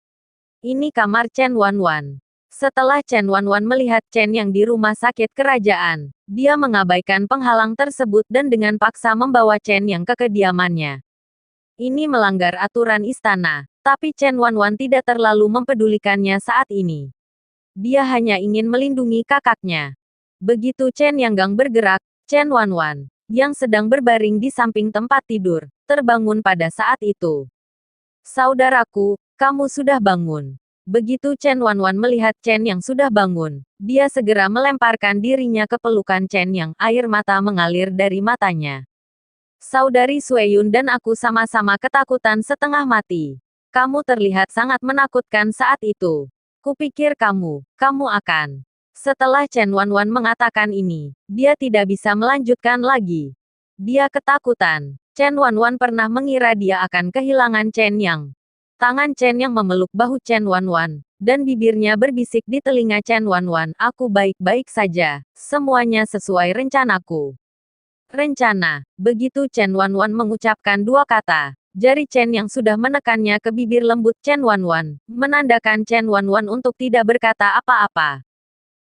Ini kamar Chen Wanwan. Setelah Chen Wanwan melihat Chen yang di rumah sakit kerajaan, dia mengabaikan penghalang tersebut dan dengan paksa membawa Chen yang ke kediamannya. Ini melanggar aturan istana, tapi Chen Wanwan tidak terlalu mempedulikannya saat ini. Dia hanya ingin melindungi kakaknya. Begitu Chen Yang Gang bergerak, Chen Wanwan, yang sedang berbaring di samping tempat tidur, terbangun pada saat itu. Saudaraku, kamu sudah bangun. Begitu Chen Wanwan melihat Chen yang sudah bangun, dia segera melemparkan dirinya ke pelukan Chen yang air mata mengalir dari matanya. Saudari Sueyun dan aku sama-sama ketakutan setengah mati. Kamu terlihat sangat menakutkan saat itu. Kupikir kamu akan. Setelah Chen Wanwan mengatakan ini, dia tidak bisa melanjutkan lagi. Dia ketakutan. Chen Wanwan pernah mengira dia akan kehilangan Chen Yang. Tangan Chen yang memeluk bahu Chen Wanwan, dan bibirnya berbisik di telinga Chen Wanwan, aku baik-baik saja, semuanya sesuai rencanaku. Rencana. Begitu Chen Wanwan mengucapkan dua kata, jari Chen yang sudah menekannya ke bibir lembut Chen Wanwan, menandakan Chen Wanwan untuk tidak berkata apa-apa.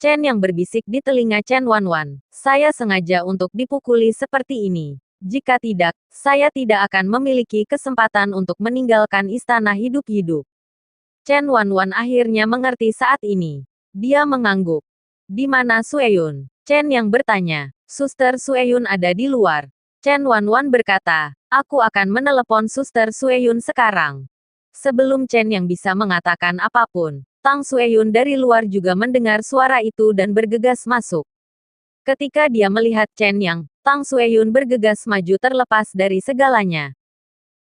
Chen yang berbisik di telinga Chen Wanwan, saya sengaja untuk dipukuli seperti ini. Jika tidak, saya tidak akan memiliki kesempatan untuk meninggalkan istana hidup-hidup. Chen Wanwan akhirnya mengerti saat ini. Dia mengangguk. Di mana Sueyun? Chen yang bertanya. Suster Sueyun ada di luar. Chen Wanwan berkata, aku akan menelepon Suster Sueyun sekarang. Sebelum Chen yang bisa mengatakan apapun, Tang Sueyun dari luar juga mendengar suara itu dan bergegas masuk. Ketika dia melihat Chen Yang, Tang Sueyun bergegas maju terlepas dari segalanya.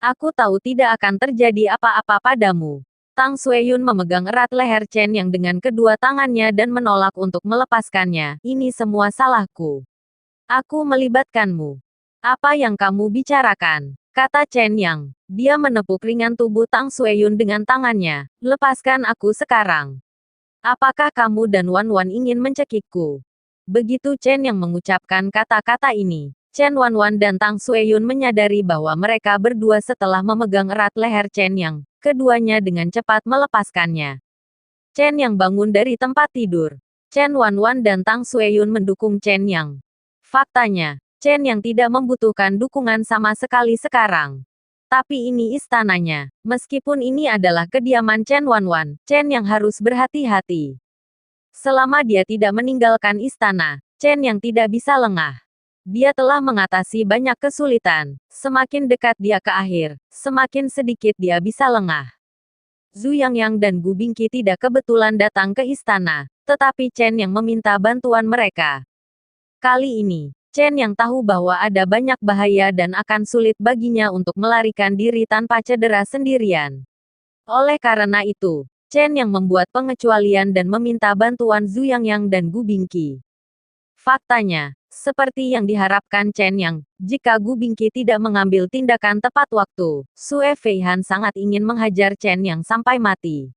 Aku tahu tidak akan terjadi apa-apa padamu. Tang Sueyun memegang erat leher Chen Yang dengan kedua tangannya dan menolak untuk melepaskannya. Ini semua salahku. Aku melibatkanmu. Apa yang kamu bicarakan? Kata Chen Yang. Dia menepuk ringan tubuh Tang Sueyun dengan tangannya. Lepaskan aku sekarang. Apakah kamu dan Wanwan ingin mencekikku? Begitu Chen yang mengucapkan kata-kata ini, Chen Wanwan dan Tang Sueyun menyadari bahwa mereka berdua setelah memegang erat leher Chen Yang, keduanya dengan cepat melepaskannya. Chen Yang bangun dari tempat tidur. Chen Wanwan dan Tang Sueyun mendukung Chen Yang. Faktanya, Chen Yang tidak membutuhkan dukungan sama sekali sekarang. Tapi ini istananya. Meskipun ini adalah kediaman Chen Wanwan, Chen Yang harus berhati-hati. Selama dia tidak meninggalkan istana, Chen yang tidak bisa lengah. Dia telah mengatasi banyak kesulitan. Semakin dekat dia ke akhir, semakin sedikit dia bisa lengah. Zhu Yangyang dan Gu Bingqi tidak kebetulan datang ke istana, tetapi Chen yang meminta bantuan mereka. Kali ini, Chen yang tahu bahwa ada banyak bahaya dan akan sulit baginya untuk melarikan diri tanpa cedera sendirian. Oleh karena itu, Chen yang membuat pengecualian dan meminta bantuan Zhu Yangyang dan Gu Bingqi. Faktanya, seperti yang diharapkan Chen Yang, jika Gu Bingqi tidak mengambil tindakan tepat waktu, Sue Feihan sangat ingin menghajar Chen Yang sampai mati.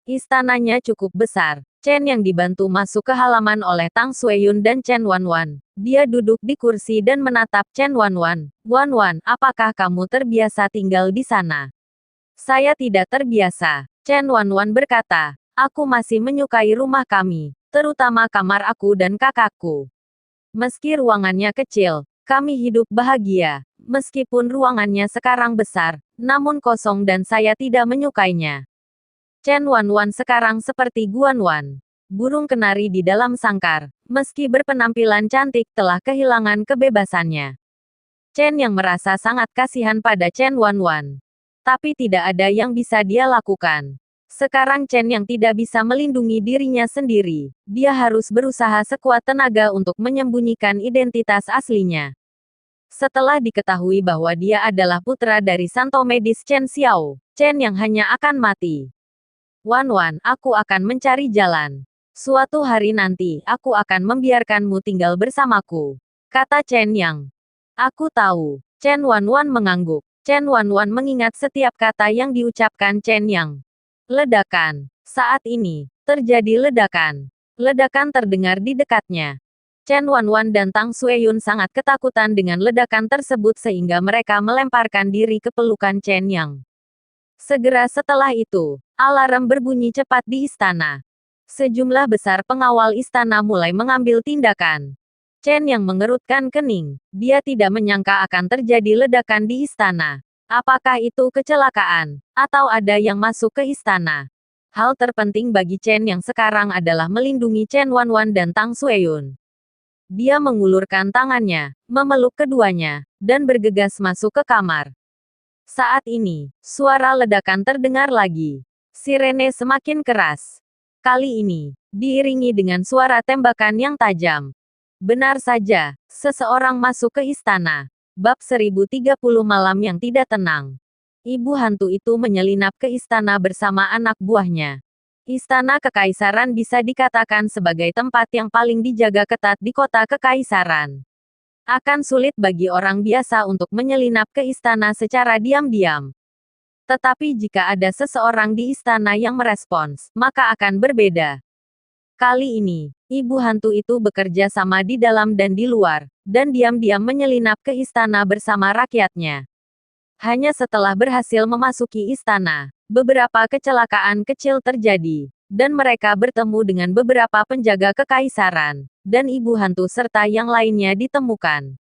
Istananya cukup besar. Chen yang dibantu masuk ke halaman oleh Tang Sueyun dan Chen Wanwan. Dia duduk di kursi dan menatap Chen Wanwan. Wanwan, apakah kamu terbiasa tinggal di sana? Saya tidak terbiasa. Chen Wanwan berkata, aku masih menyukai rumah kami, terutama kamar aku dan kakakku. Meski ruangannya kecil, kami hidup bahagia. Meskipun ruangannya sekarang besar, namun kosong dan saya tidak menyukainya. Chen Wanwan sekarang seperti Guanwan. Burung kenari di dalam sangkar, meski berpenampilan cantik telah kehilangan kebebasannya. Chen yang merasa sangat kasihan pada Chen Wanwan. Tapi tidak ada yang bisa dia lakukan. Sekarang Chen yang tidak bisa melindungi dirinya sendiri. Dia harus berusaha sekuat tenaga untuk menyembunyikan identitas aslinya. Setelah diketahui bahwa dia adalah putra dari santo medis Chen Xiao, Chen yang hanya akan mati. Wan Wan, aku akan mencari jalan. Suatu hari nanti, aku akan membiarkanmu tinggal bersamaku, kata Chen Yang. Aku tahu. Chen Wan Wan mengangguk. Chen Wan Wan mengingat setiap kata yang diucapkan Chen Yang. Ledakan. Saat ini, terjadi ledakan. Ledakan terdengar di dekatnya. Chen Wanwan dan Tang Sueyun sangat ketakutan dengan ledakan tersebut sehingga mereka melemparkan diri ke pelukan Chen Yang. Segera setelah itu, alarm berbunyi cepat di istana. Sejumlah besar pengawal istana mulai mengambil tindakan. Chen Yang mengerutkan kening. Dia tidak menyangka akan terjadi ledakan di istana. Apakah itu kecelakaan, atau ada yang masuk ke istana? Hal terpenting bagi Chen yang sekarang adalah melindungi Chen Wanwan dan Tang Sueyun. Dia mengulurkan tangannya, memeluk keduanya, dan bergegas masuk ke kamar. Saat ini, suara ledakan terdengar lagi. Sirene semakin keras. Kali ini, diiringi dengan suara tembakan yang tajam. Benar saja, seseorang masuk ke istana. Bab 1030 Malam yang Tidak Tenang. Ibu hantu itu menyelinap ke istana bersama anak buahnya. Istana Kekaisaran bisa dikatakan sebagai tempat yang paling dijaga ketat di kota Kekaisaran. Akan sulit bagi orang biasa untuk menyelinap ke istana secara diam-diam. Tetapi jika ada seseorang di istana yang merespons, maka akan berbeda. Kali ini, ibu hantu itu bekerja sama di dalam dan di luar, dan diam-diam menyelinap ke istana bersama rakyatnya. Hanya setelah berhasil memasuki istana, beberapa kecelakaan kecil terjadi, dan mereka bertemu dengan beberapa penjaga kekaisaran, dan ibu hantu serta yang lainnya ditemukan.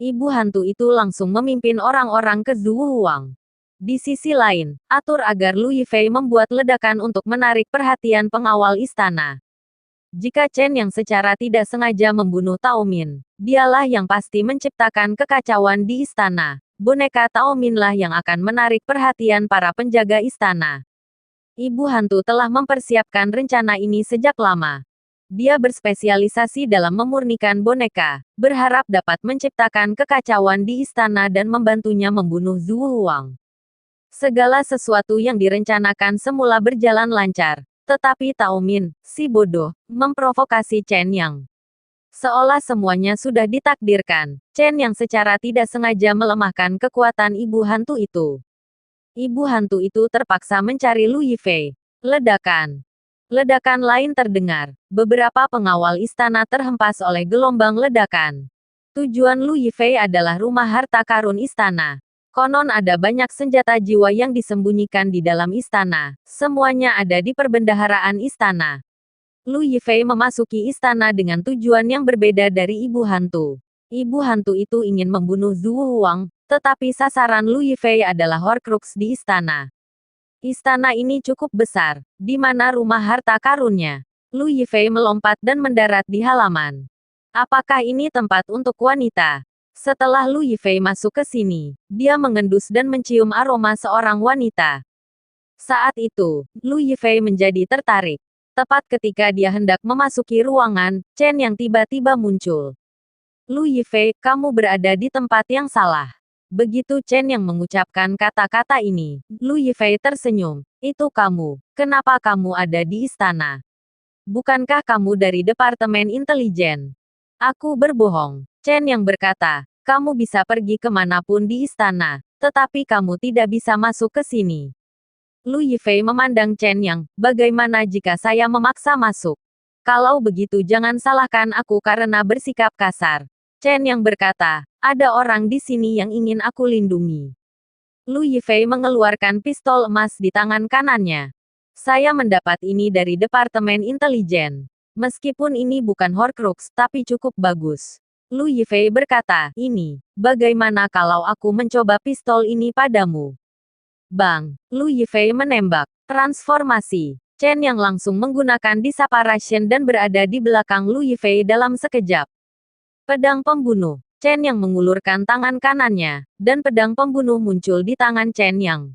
Ibu hantu itu langsung memimpin orang-orang ke Zuwuhuang. Di sisi lain, atur agar Lu Yifei membuat ledakan untuk menarik perhatian pengawal istana. Jika Chen yang secara tidak sengaja membunuh Tao Min, dialah yang pasti menciptakan kekacauan di istana. Boneka Tao Min lah yang akan menarik perhatian para penjaga istana. Ibu hantu telah mempersiapkan rencana ini sejak lama. Dia berspesialisasi dalam memurnikan boneka, berharap dapat menciptakan kekacauan di istana dan membantunya membunuh Zhu Huang. Segala sesuatu yang direncanakan semula berjalan lancar. Tetapi Tao Min, si bodoh, memprovokasi Chen Yang. Seolah semuanya sudah ditakdirkan, Chen Yang secara tidak sengaja melemahkan kekuatan ibu hantu itu. Ibu hantu itu terpaksa mencari Lu Yifei. Ledakan. Ledakan lain terdengar. Beberapa pengawal istana terhempas oleh gelombang ledakan. Tujuan Lu Yifei adalah rumah harta karun istana. Konon ada banyak senjata jiwa yang disembunyikan di dalam istana. Semuanya ada di perbendaharaan istana. Lu Yifei memasuki istana dengan tujuan yang berbeda dari ibu hantu. Ibu hantu itu ingin membunuh Zhu Huang, tetapi sasaran Lu Yifei adalah Horcrux di istana. Istana ini cukup besar, di mana rumah harta karunnya. Lu Yifei melompat dan mendarat di halaman. Apakah ini tempat untuk wanita? Setelah Lu Yifei masuk ke sini, dia mengendus dan mencium aroma seorang wanita. Saat itu, Lu Yifei menjadi tertarik. Tepat ketika dia hendak memasuki ruangan, Chen yang tiba-tiba muncul. Lu Yifei, kamu berada di tempat yang salah. Begitu Chen yang mengucapkan kata-kata ini, Lu Yifei tersenyum. Itu kamu. Kenapa kamu ada di istana? Bukankah kamu dari Departemen Intelijen? Aku berbohong. Chen yang berkata, kamu bisa pergi kemanapun di istana, tetapi kamu tidak bisa masuk ke sini. Lu Yifei memandang Chen Yang, bagaimana jika saya memaksa masuk? Kalau begitu jangan salahkan aku karena bersikap kasar. Chen Yang berkata, ada orang di sini yang ingin aku lindungi. Lu Yifei mengeluarkan pistol emas di tangan kanannya. Saya mendapat ini dari Departemen Intelijen. Meskipun ini bukan Horcrux, tapi cukup bagus. Lu Yifei berkata, ini, bagaimana kalau aku mencoba pistol ini padamu? Bang, Lu Yifei menembak. Transformasi. Chen yang langsung menggunakan Disapparation dan berada di belakang Lu Yifei dalam sekejap. Pedang pembunuh. Chen yang mengulurkan tangan kanannya, dan pedang pembunuh muncul di tangan Chen Yang.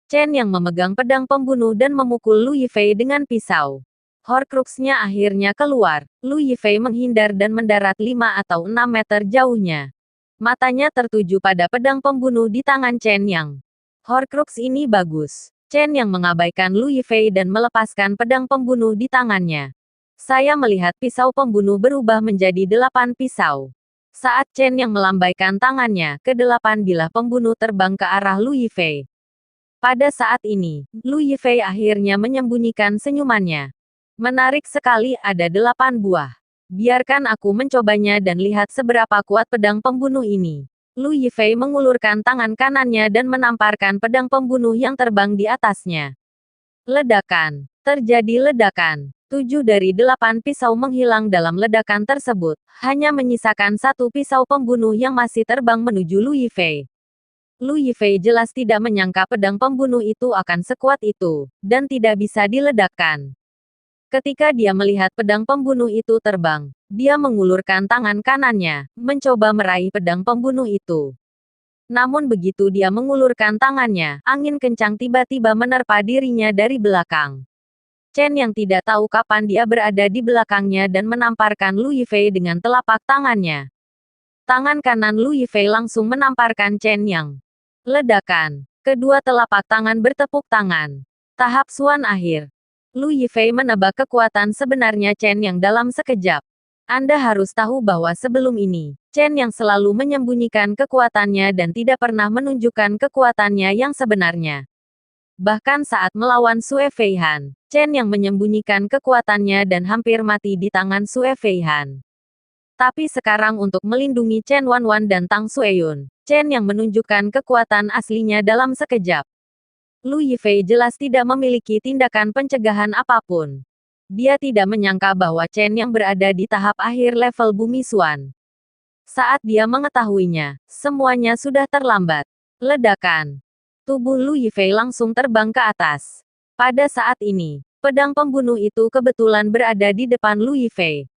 Chen yang memegang pedang pembunuh dan memukul Lu Yifei dengan pisau. Horcrux-nya akhirnya keluar. Lu Yifei menghindar dan mendarat 5 atau 6 meter jauhnya. Matanya tertuju pada pedang pembunuh di tangan Chen Yang. Horcrux ini bagus. Chen yang mengabaikan Lu Yifei dan melepaskan pedang pembunuh di tangannya. Saya melihat pisau pembunuh berubah menjadi 8 pisau. Saat Chen yang melambaikan tangannya, ke-8 bilah pembunuh terbang ke arah Lu Yifei. Pada saat ini, Lu Yifei akhirnya menyembunyikan senyumannya. Menarik sekali, ada 8 buah. Biarkan aku mencobanya dan lihat seberapa kuat pedang pembunuh ini. Lu Yifei mengulurkan tangan kanannya dan menamparkan pedang pembunuh yang terbang di atasnya. Ledakan. Terjadi ledakan. 7 dari 8 pisau menghilang dalam ledakan tersebut, hanya menyisakan 1 pisau pembunuh yang masih terbang menuju Lu Yifei. Lu Yifei jelas tidak menyangka pedang pembunuh itu akan sekuat itu, dan tidak bisa diledakkan. Ketika dia melihat pedang pembunuh itu terbang, dia mengulurkan tangan kanannya, mencoba meraih pedang pembunuh itu. Namun begitu dia mengulurkan tangannya, angin kencang tiba-tiba menerpa dirinya dari belakang. Chen yang tidak tahu kapan dia berada di belakangnya dan menamparkan Lu Yifei dengan telapak tangannya. Tangan kanan Lu Yifei langsung menamparkan Chen Yang. Ledakan. Kedua telapak tangan bertepuk tangan. Tahap Xuan akhir. Lu Yifei menebak kekuatan sebenarnya Chen Yang dalam sekejap. Anda harus tahu bahwa sebelum ini, Chen Yang selalu menyembunyikan kekuatannya dan tidak pernah menunjukkan kekuatannya yang sebenarnya. Bahkan saat melawan Sue Feihan, Chen Yang menyembunyikan kekuatannya dan hampir mati di tangan Sue Feihan. Tapi sekarang untuk melindungi Chen Wanwan dan Tang Sueyun, Chen Yang menunjukkan kekuatan aslinya dalam sekejap. Lu Yifei jelas tidak memiliki tindakan pencegahan apapun. Dia tidak menyangka bahwa Chen yang berada di tahap akhir level Bumi Xuan. Saat dia mengetahuinya, semuanya sudah terlambat. Ledakan. Tubuh Lu Yifei langsung terbang ke atas. Pada saat ini, pedang pembunuh itu kebetulan berada di depan Lu Yifei.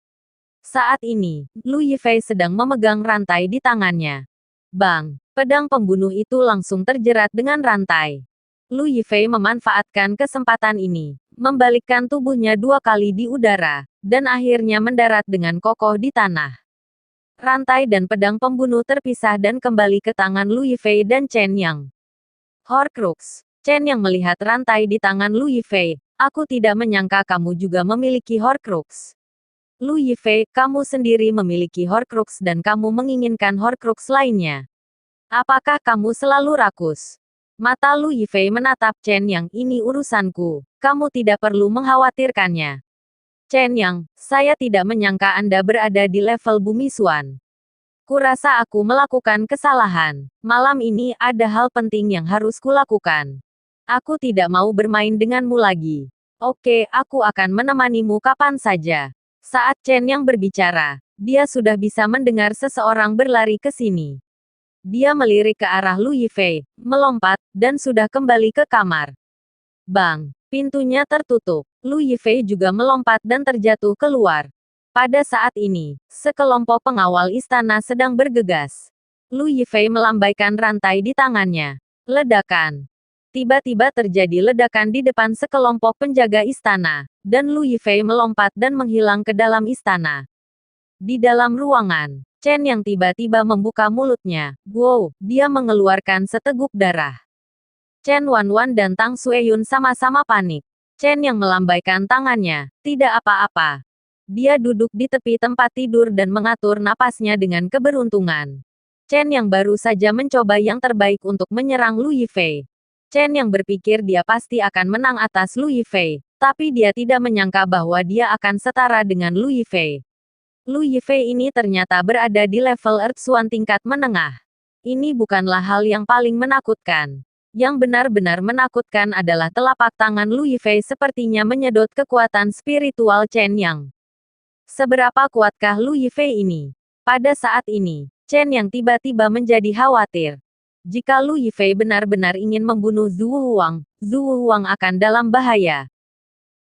Saat ini, Lu Yifei sedang memegang rantai di tangannya. Bang! Pedang pembunuh itu langsung terjerat dengan rantai. Lu Yifei memanfaatkan kesempatan ini, membalikkan tubuhnya 2 kali di udara, dan akhirnya mendarat dengan kokoh di tanah. Rantai dan pedang pembunuh terpisah dan kembali ke tangan Lu Yifei dan Chen Yang. Horcrux. Chen Yang melihat rantai di tangan Lu Yifei. Aku tidak menyangka kamu juga memiliki Horcrux. Lu Yifei, kamu sendiri memiliki Horcrux dan kamu menginginkan Horcrux lainnya. Apakah kamu selalu rakus? Mata Lu Yifei menatap Chen Yang, ini urusanku. Kamu tidak perlu mengkhawatirkannya. Chen Yang, saya tidak menyangka Anda berada di level Bumi Xuan. Kurasa aku melakukan kesalahan. Malam ini ada hal penting yang harus kulakukan. Aku tidak mau bermain denganmu lagi. Oke, aku akan menemanimu kapan saja. Saat Chen Yang berbicara, dia sudah bisa mendengar seseorang berlari ke sini. Dia melirik ke arah Lu Yifei, melompat, dan sudah kembali ke kamar. Bang! Pintunya tertutup. Lu Yifei juga melompat dan terjatuh keluar. Pada saat ini, sekelompok pengawal istana sedang bergegas. Lu Yifei melambaikan rantai di tangannya. Ledakan. Tiba-tiba terjadi ledakan di depan sekelompok penjaga istana, dan Lu Yifei melompat dan menghilang ke dalam istana. Di dalam ruangan, Chen yang tiba-tiba membuka mulutnya. Wow, dia mengeluarkan seteguk darah. Chen Wanwan dan Tang Sueyun sama-sama panik. Chen yang melambaikan tangannya. Tidak apa-apa. Dia duduk di tepi tempat tidur dan mengatur napasnya dengan keberuntungan. Chen yang baru saja mencoba yang terbaik untuk menyerang Lu Yifei. Chen yang berpikir dia pasti akan menang atas Lu Yifei, tapi dia tidak menyangka bahwa dia akan setara dengan Lu Yifei. Lu Yifei ini ternyata berada di level Earth Xuan tingkat menengah. Ini bukanlah hal yang paling menakutkan. Yang benar-benar menakutkan adalah telapak tangan Lu Yifei sepertinya menyedot kekuatan spiritual Chen Yang. Seberapa kuatkah Lu Yifei ini? Pada saat ini, Chen Yang tiba-tiba menjadi khawatir. Jika Lu Yifei benar-benar ingin membunuh Zhu Huang akan dalam bahaya.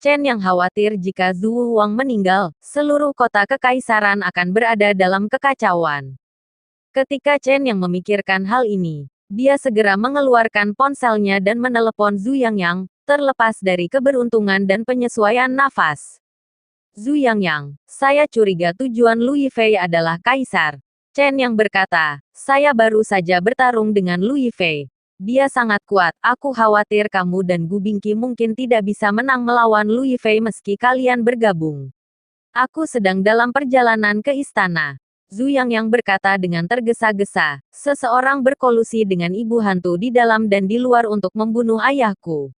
Chen yang khawatir jika Zhu Huang meninggal, seluruh kota kekaisaran akan berada dalam kekacauan. Ketika Chen yang memikirkan hal ini, Dia segera mengeluarkan ponselnya dan menelepon Zhu Yangyang, terlepas dari keberuntungan dan penyesuaian nafas. Zhu Yangyang, saya curiga tujuan Lu Yifei adalah kaisar. Chen Yang berkata, saya baru saja bertarung dengan Lu Yifei. Dia sangat kuat, aku khawatir kamu dan Gu Bingqi mungkin tidak bisa menang melawan Lu Yifei meski kalian bergabung. Aku sedang dalam perjalanan ke istana. Zhu Yangyang berkata dengan tergesa-gesa, seseorang berkolusi dengan ibu hantu di dalam dan di luar untuk membunuh ayahku.